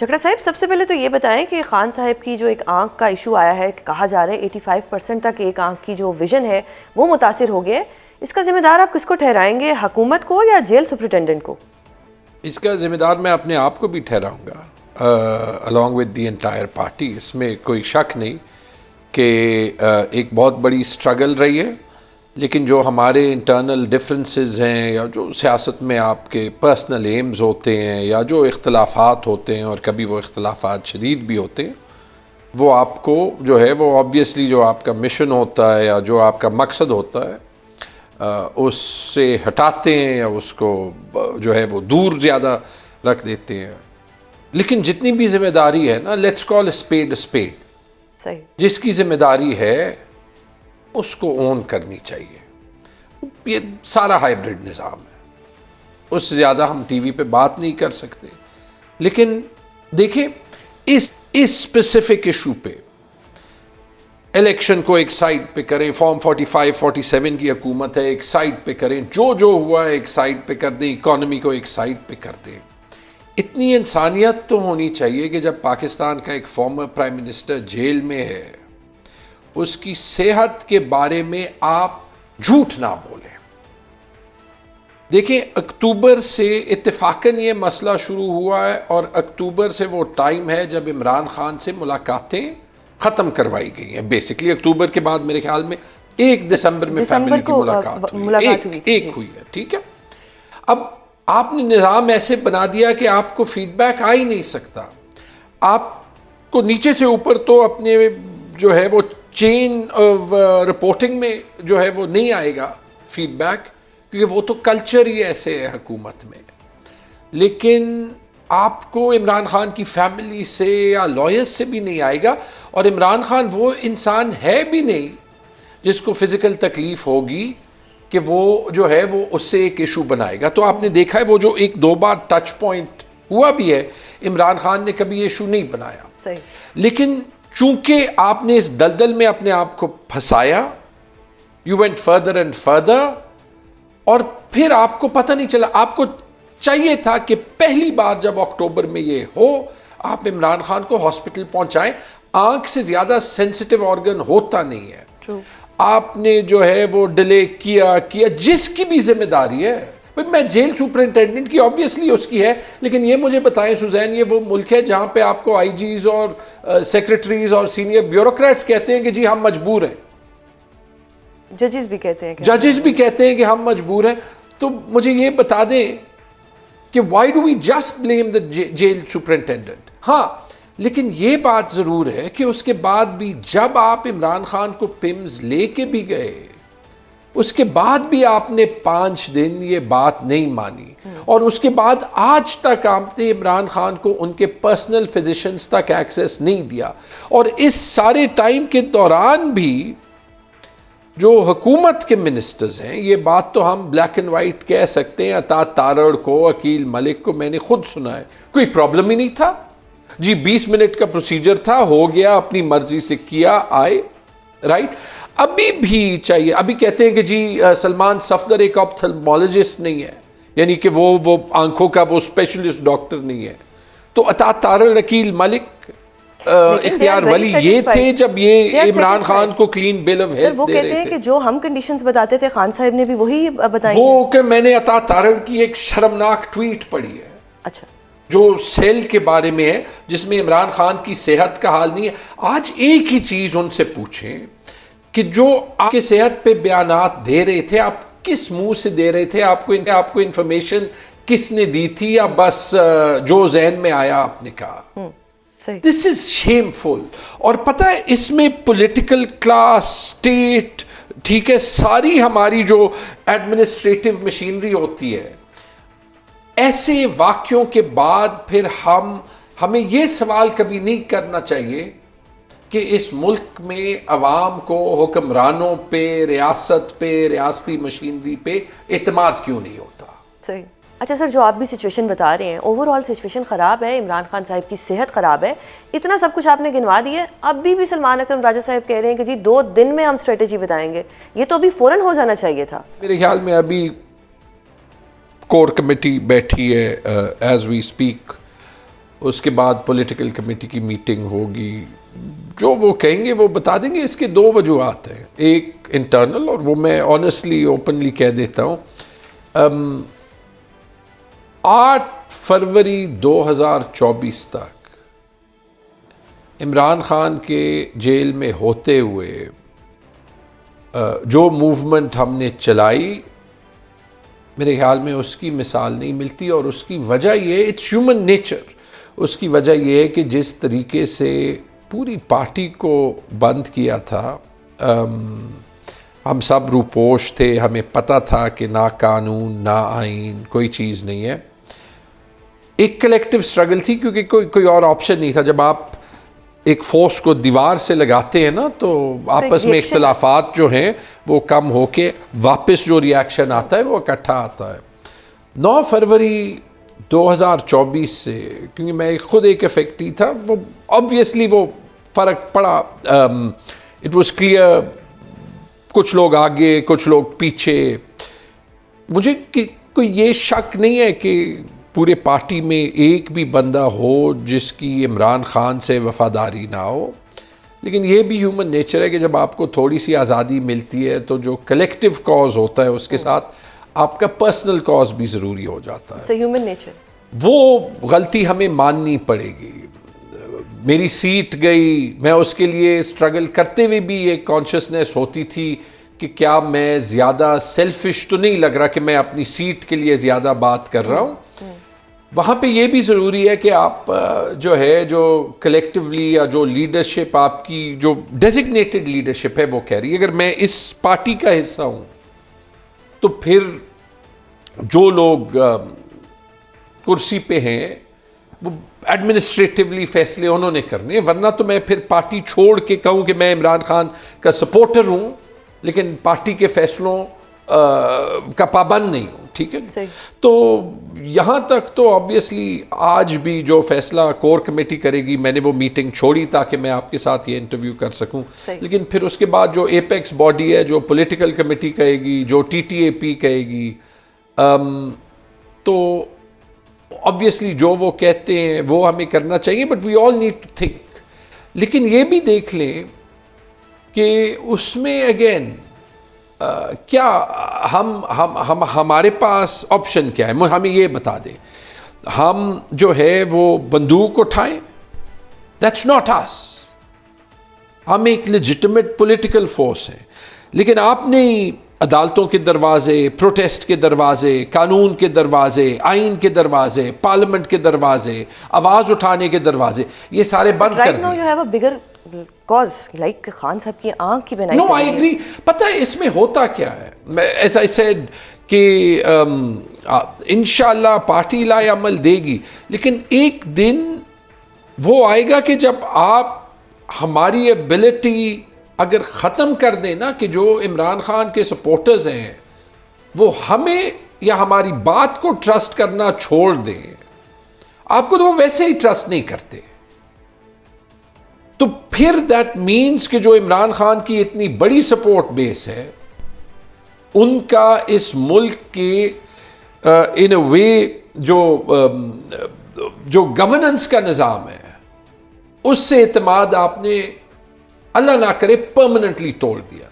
جھگڑا صاحب سب سے پہلے تو یہ بتائیں کہ خان صاحب کی جو ایک آنکھ کا ایشو آیا ہے، کہا جا رہا ہے 85% تک ایک آنکھ کی جو ویژن ہے وہ متاثر ہو گیا ہے، اس کا ذمہ دار آپ کس کو ٹھہرائیں گے، حکومت کو یا جیل سپرنٹینڈنٹ کو؟ اس کا ذمہ دار میں اپنے آپ کو بھی ٹھہراؤں گا along with the entire party. اس میں کوئی شک نہیں کہ ایک بہت بڑی اسٹرگل رہی ہے، لیکن جو ہمارے انٹرنل ڈفرینسز ہیں یا جو سیاست میں آپ کے پرسنل ایمز ہوتے ہیں یا جو اختلافات ہوتے ہیں اور کبھی وہ اختلافات شدید بھی ہوتے ہیں، وہ آپ کو جو ہے وہ آبویسلی جو آپ کا مشن ہوتا ہے یا جو آپ کا مقصد ہوتا ہے اس سے ہٹاتے ہیں یا اس کو جو ہے وہ دور زیادہ رکھ دیتے ہیں. لیکن جتنی بھی ذمہ داری ہے نا، لیٹس کال اسپیڈ اسپیڈ، صحیح، جس کی ذمہ داری ہے اس کو اون کرنی چاہیے. یہ سارا ہائیبرڈ نظام ہے، اس سے زیادہ ہم ٹی وی پہ بات نہیں کر سکتے. لیکن دیکھیں اس اسپیسیفک ایشو پہ الیکشن کو ایک سائڈ پہ کریں، فارم 45 47 کی حکومت ہے ایک سائڈ پہ کریں، جو ہوا ہے ایک سائڈ پہ کر دیں، اکانومی کو ایک سائڈ پہ کر دیں. اتنی انسانیت تو ہونی چاہیے کہ جب پاکستان کا ایک فارمر پرائم منسٹر جیل میں ہے، اس کی صحت کے بارے میں آپ جھوٹ نہ بولیں. دیکھیں اکتوبر سے اتفاقاً یہ مسئلہ شروع ہوا ہے اور اکتوبر سے وہ ٹائم ہے جب عمران خان سے ملاقاتیں ختم کروائی گئی ہیں. بیسکلی اکتوبر کے بعد میرے خیال میں 1 دسمبر میں فیملی کی ملاقات ہوئی، ایک ہوئی ہے، ٹھیک ہے. اب آپ نے نظام ایسے بنا دیا کہ آپ کو فیڈ بیک آ ہی نہیں سکتا. آپ کو نیچے سے اوپر تو اپنے جو ہے وہ چین رپورٹنگ میں جو ہے وہ نہیں آئے گا فیڈ بیک، کیونکہ وہ تو کلچر ہی ایسے ہے حکومت میں. لیکن آپ کو عمران خان کی فیملی سے یا لائرز سے بھی نہیں آئے گا. اور عمران خان وہ انسان ہے بھی نہیں جس کو فزیکل تکلیف ہوگی کہ وہ جو ہے وہ اس سے ایک ایشو بنائے گا. تو آپ نے دیکھا ہے وہ جو 1-2 بار ٹچ پوائنٹ ہوا بھی ہے، عمران خان نے کبھی ایشو نہیں بنایا. صحیح. لیکن چونکہ آپ نے اس دلدل میں اپنے آپ کو پھنسایا، you went further and further, اور پھر آپ کو پتہ نہیں چلا. آپ کو چاہیے تھا کہ پہلی بار جب اکتوبر میں یہ ہو آپ عمران خان کو ہاسپٹل پہنچائیں. آنکھ سے زیادہ سینسٹیو آرگن ہوتا نہیں ہے. True. آپ نے جو ہے وہ ڈیلے کیا جس کی بھی ذمہ داری ہے. میں جیل سپرنٹینڈنٹ کی آبویسلی اس کی ہے، لیکن یہ مجھے بتائیں سوزین، یہ وہ ملک ہے جہاں پہ آپ کو آئی جیز اور سیکرٹریز اور سینئر بیوروکریٹس کہتے ہیں کہ جی ہم مجبور ہیں. ججز بھی کہتے ہیں کہ ہم مجبور ہیں. تو مجھے یہ بتا دیں کہ why do we just blame the jail superintendent. ہاں لیکن یہ بات ضرور ہے کہ اس کے بعد بھی جب آپ عمران خان کو پمز لے کے بھی گئے، اس کے بعد بھی آپ نے 5 دن یہ بات نہیں مانی، اور اس کے بعد آج تک آپ نے عمران خان کو ان کے پرسنل فزیشنز تک ایکسیس نہیں دیا. اور اس سارے ٹائم کے دوران بھی جو حکومت کے منسٹرز ہیں، یہ بات تو ہم بلیک اینڈ وائٹ کہہ سکتے ہیں، عطا تارڑ کو، عقیل ملک کو میں نے خود سنا ہے، کوئی پرابلم ہی نہیں تھا جی. 20 منٹ کا پروسیجر تھا، ہو گیا، اپنی مرضی سے کیا، آئے، رائٹ. ابھی بھی چاہیے. ابھی کہتے ہیں کہ جی سلمان صفدر ایک آپتھلمولوجسٹ نہیں ہے، یعنی کہ وہ آنکھوں کا وہ اسپیشلسٹ ڈاکٹر نہیں ہے. تو عطا تارڑ، عقیل ملک، اختیار ولی یہ تھے جب یہ عمران خان کو کلین بل آف ہیلتھ وہ کہتے ہیں کہ جو ہم کنڈیشنز بتاتے تھے خان صاحب نے بھی وہی بتائی. وہ کہ میں نے عطا تارڑ کی ایک شرمناک ٹویٹ پڑھی ہے، اچھا، جو سیل کے بارے میں ہے، جس میں عمران خان کی صحت کا حال نہیں ہے. آج ایک ہی چیز ان سے پوچھیں کہ جو آپ کے صحت پہ بیانات دے رہے تھے، آپ کس منہ سے دے رہے تھے؟ آپ کو انفارمیشن کس نے دی تھی، یا بس جو ذہن میں آیا آپ نے کہا؟ دس از شیمفل. اور پتہ ہے اس میں پولیٹیکل کلاس، اسٹیٹ، ٹھیک ہے، ساری ہماری جو ایڈمنسٹریٹو مشینری ہوتی ہے، ایسے واقعوں کے بعد پھر ہمیں یہ سوال کبھی نہیں کرنا چاہیے کہ اس ملک میں عوام کو حکمرانوں پہ، ریاست پہ، ریاستی مشینری پہ اعتماد کیوں نہیں ہوتا. صحیح. اچھا سر، جو آپ بھی سچویشن بتا رہے ہیں، اوور آل سچویشن خراب ہے، عمران خان صاحب کی صحت خراب ہے، اتنا سب کچھ آپ نے گنوا دیا ہے. ابھی بھی سلمان اکرم راجہ صاحب کہہ رہے ہیں کہ جی 2 دن میں ہم اسٹریٹجی بتائیں گے. یہ تو ابھی فوراً ہو جانا چاہیے تھا. میرے خیال میں ابھی کور کمیٹی بیٹھی ہے ایز وی اسپیک، اس کے بعد پولیٹیکل کمیٹی کی میٹنگ ہوگی, جو وہ کہیں گے وہ بتا دیں گے. اس کے دو وجوہات ہیں, ایک انٹرنل, اور وہ میں آنیسٹلی اوپنلی کہہ دیتا ہوں. 8 فروری 2024 تک عمران خان کے جیل میں ہوتے ہوئے جو موومنٹ ہم نے چلائی, میرے خیال میں اس کی مثال نہیں ملتی. اور اس کی وجہ یہ, اٹس ہیومن نیچر, اس کی وجہ یہ ہے کہ جس طریقے سے پوری پارٹی کو بند کیا تھا, ہم سب روپوش تھے, ہمیں پتہ تھا کہ نہ قانون نہ آئین کوئی چیز نہیں ہے. ایک کلیکٹیو سٹرگل تھی, کیونکہ کوئی اور آپشن نہیں تھا. جب آپ ایک فورس کو دیوار سے لگاتے ہیں نا, تو آپس میں اختلافات جو ہیں وہ کم ہو کے واپس جو ریاکشن آتا ہے وہ اکٹھا آتا ہے. 9 فروری 2024 سے, کیونکہ میں خود ایک افیکٹی تھا, وہ آبویسلی وہ فرق پڑا. اٹ واز کلیئر, کچھ لوگ آگے کچھ لوگ پیچھے. مجھے کوئی یہ شک نہیں ہے کہ پورے پارٹی میں ایک بھی بندہ ہو جس کی عمران خان سے وفاداری نہ ہو, لیکن یہ بھی ہیومن نیچر ہے کہ جب آپ کو تھوڑی سی آزادی ملتی ہے تو جو کلیکٹیو کاز ہوتا ہے اس کے ساتھ آپ کا پرسنل کاز بھی ضروری ہو جاتا ہے. Human nature. وہ غلطی ہمیں ماننی پڑے گی. میری سیٹ گئی, میں اس کے لیے اسٹرگل کرتے ہوئے بھی ایک کانشیسنیس ہوتی تھی کہ کیا میں زیادہ سیلفش تو نہیں لگ رہا کہ میں اپنی سیٹ کے لیے زیادہ بات کر رہا ہوں. وہاں پہ یہ بھی ضروری ہے کہ آپ جو ہے, جو کلیکٹیولی یا جو لیڈرشپ آپ کی جو ڈیزگنیٹڈ لیڈرشپ ہے وہ کہہ رہی ہے اگر میں اس پارٹی کا حصہ ہوں تو پھر جو لوگ کرسی پہ ہیں وہ ایڈمنسٹریٹیولی فیصلے انہوں نے کرنے, ورنہ تو میں پھر پارٹی چھوڑ کے کہوں کہ میں عمران خان کا سپورٹر ہوں لیکن پارٹی کے فیصلوں کا پابند نہیں ہوں. ٹھیک ہے, تو یہاں تک تو آبویسلی آج بھی جو فیصلہ کور کمیٹی کرے گی, میں نے وہ میٹنگ چھوڑی تاکہ میں آپ کے ساتھ یہ انٹرویو کر سکوں, لیکن پھر اس کے بعد جو ایپیکس باڈی ہے, جو پولیٹیکل کمیٹی کہے گی, جو ٹی ٹی اے پی کہے گی, تو آبویسلی جو وہ کہتے ہیں وہ ہمیں کرنا چاہیے, but we all need to think. لیکن یہ بھی دیکھ لیں کہ اس میں اگین کیا ہمارے پاس آپشن کیا ہے, ہمیں یہ بتا دیں. ہم جو ہے وہ بندوق اٹھائیں, دیٹس ناٹ اس. ہم ایک لیجٹمیٹ پولیٹیکل فورس ہیں, لیکن آپ نے عدالتوں کے دروازے, پروٹیسٹ کے دروازے, قانون کے دروازے, آئین کے دروازے, پارلیمنٹ کے دروازے, آواز اٹھانے کے دروازے, یہ سارے بند کر دیے. cause like خان صاحب کی آنکھ کی بنائی. No, I agree. پتہ ہے اس میں ہوتا کیا ہے, as I said کہ انشاءاللہ پارٹی لائے عمل دے گی, لیکن ایک دن وہ آئے گا کہ جب آپ ہماری ایبلٹی اگر ختم کر دیں نا, کہ جو عمران خان کے سپورٹرز ہیں وہ ہمیں یا ہماری بات کو ٹرسٹ کرنا چھوڑ دیں, آپ کو تو وہ ویسے ہی ٹرسٹ نہیں کرتے. تو پھر دیٹ مینس کہ جو عمران خان کی اتنی بڑی سپورٹ بیس ہے, ان کا اس ملک کے ان اے وے جو گورننس کا نظام ہے اس سے اعتماد آپ نے اللہ نہ کرے پرماننٹلی توڑ دیا.